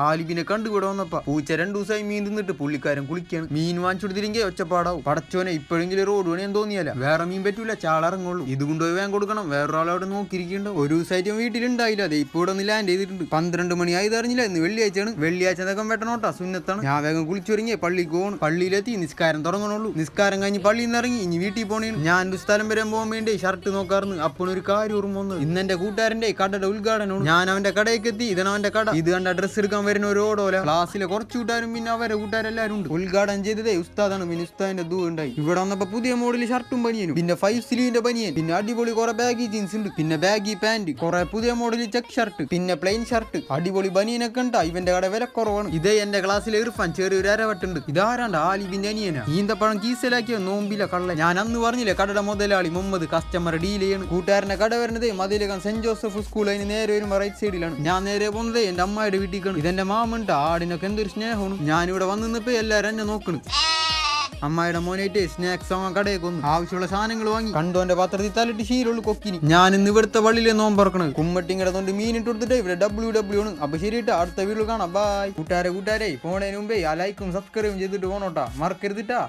ആലിബിനെ കണ്ടുകൂടെ വന്നപ്പ പൂച്ച 2 ദിവസമായി മീൻ തിന്നിട്ട് പുള്ളിക്കാരൻ കുളിക്കാണ്. മീൻ വാങ്ങിച്ചു കൊടുത്തിരിക്കെ ഒച്ചപ്പാടാവും. പടച്ചോനെ ഇപ്പോഴെങ്കിലും റോഡ് പണിയാൻ തോന്നിയല്ല. വേറെ മീൻ പറ്റൂല, ചാളറങ്ങുള്ളൂ. ഇത് കൊണ്ടുപോയി വേഗം കൊടുക്കണം. വേറൊരാളവിടെ നോക്കിയിരിക്കണ്ടോ. ഒരു ദിവസമായിട്ട് വീട്ടിലുണ്ടായില്ല. അതെ ഇപ്പൊ ഇവിടെ ഒന്ന് ലാൻഡ് ചെയ്തിട്ടുണ്ട്. 12 മണിയായി അറിഞ്ഞില്ല. ഇന്ന് വെള്ളിയാഴ്ചയാണ്. വെള്ളിയാഴ്ച തക്കം വെട്ടണോട്ടാ, സുന്നത്താണ്. ഞാൻ വേഗം കുളിച്ചൊരുങ്ങിയ പള്ളിക്ക് പോകണം. പള്ളിയിലെത്തി നിസ്കാരം തുടങ്ങണുള്ളൂ. നിസ്കാരം കഴിഞ്ഞ് പള്ളിയിൽ നിന്ന് ഇറങ്ങി ഇനി വീട്ടിൽ പോണേണ്. ഞാൻ ഒരു സ്ഥലം വരെ പോകാൻ വേണ്ടി ഷർട്ട് നോക്കാറുണ്ട്. അപ്പോൾ ഒരു കാര്യം ഓർമ്മ വന്നത്, ഇന്ന് എന്റെ കൂട്ടുകാരന്റെ കടയുടെ ഉദ്ഘാടനമാണ്. ഞാൻ അവന്റെ കടയ്ക്ക് എത്തി. ഇതാണ് അവന്റെ കട. ഇത് കണ്ട ഡ്രസ്സ് എടുക്കാൻ വരുന്ന ഒരു ഓടോല. ക്ലാസ്സിലെ കുറച്ച് കൂട്ടുകാരും പിന്നെ അവരെ കൂട്ടുകാരെല്ലാരും ഉണ്ട്. ഉദ്ഘാടനം ചെയ്തതേ ഉസ്താദാണ്. പിന്നെ ഉസ്താദിന്റെ ദൂ ഉണ്ടായി. ഇവിടെ വന്നപ്പോ പുതിയ മോഡൽ ഷർട്ടും ബനിയനും, പിന്നെ 5 സ്ലീവിന്റെ ബനിയൻ, പിന്നെ അടിപൊളി കുറെ ബാഗി ജീൻസ് ഉണ്ട്, പിന്നെ ബാഗി പാന്റ്, കുറെ പുതിയ മോഡൽ ചെക്ക് ഷർട്ട്, പിന്നെ പ്ലെയിൻ ഷർട്ട്, അടിപൊളി ബനിയനൊക്കെ ഉണ്ടാ. ഇവന്റെ കട വില കുറവാണ്. ഇതേ എന്റെ ക്ലാസ്സിലെ ഇർഫാൻ ചെറിയൊരു അരവട്ടുണ്ട്. ഇതാരാണ്ട് ആലിബിന്റെ അനിയനാ. ഈന്തപ്പഴം കീസലാക്കിയ നോമ്പില കള്ള. ഞാൻ അന്ന് പറഞ്ഞില്ലേ കടയുടെ മുതലാളി മുഹമ്മദ് കസ്റ്റമർ ഡീൽ ചെയ്യണം. കൂട്ടുകാരന്റെ കട വരുന്നത് മതിലകം സെന്റ് ജോസഫ് സ്കൂൾ. അതിന് നേരെ വരുമ്പോ റൈറ്റ് സൈഡിലാണ്. ഞാൻ നേരെ പോകുന്നത് എന്റെ അമ്മയുടെ വീട്ടിലേക്കാണ്. ഇതെന്റെ മാമുണ്ട്. ആടിനൊക്കെ എന്തൊരു സ്നേഹമാണ്. ഞാനിവിടെ വന്നിപ്പോ എല്ലാരും എന്നെ നോക്കണം. അമ്മായിയുടെ മോനായിട്ട് സ്നാക്സ് വാങ്ങാൻ കടയിൽ കൊന്നു. ആവശ്യമുള്ള സാധനങ്ങൾ വാങ്ങി. കണ്ടോന്റെ പാത്രത്തിൽ തലിട്ട് ശീലുള്ള കൊക്കിനി. ഞാൻ ഇന്ന് ഇവിടുത്തെ വള്ളിയിലെ നോമ്പറക്കണത്. കുമ്മട്ടിങ്ങടത്തോണ്ട് മീനിട്ട് കൊടുത്തിട്ട് ഇവിടെ WW ആണ്. അപ്പൊ ശരിയിട്ട് അടുത്ത വീട്ടിൽ കാണാം. ബൈ. കൂട്ടുകാരെ ഫോണേന് മുമ്പേ ആ ലൈക്കും സബ്സ്ക്രൈബും ചെയ്തിട്ട് പോണോട്ടാ, മറക്കരുതിട്ടാ.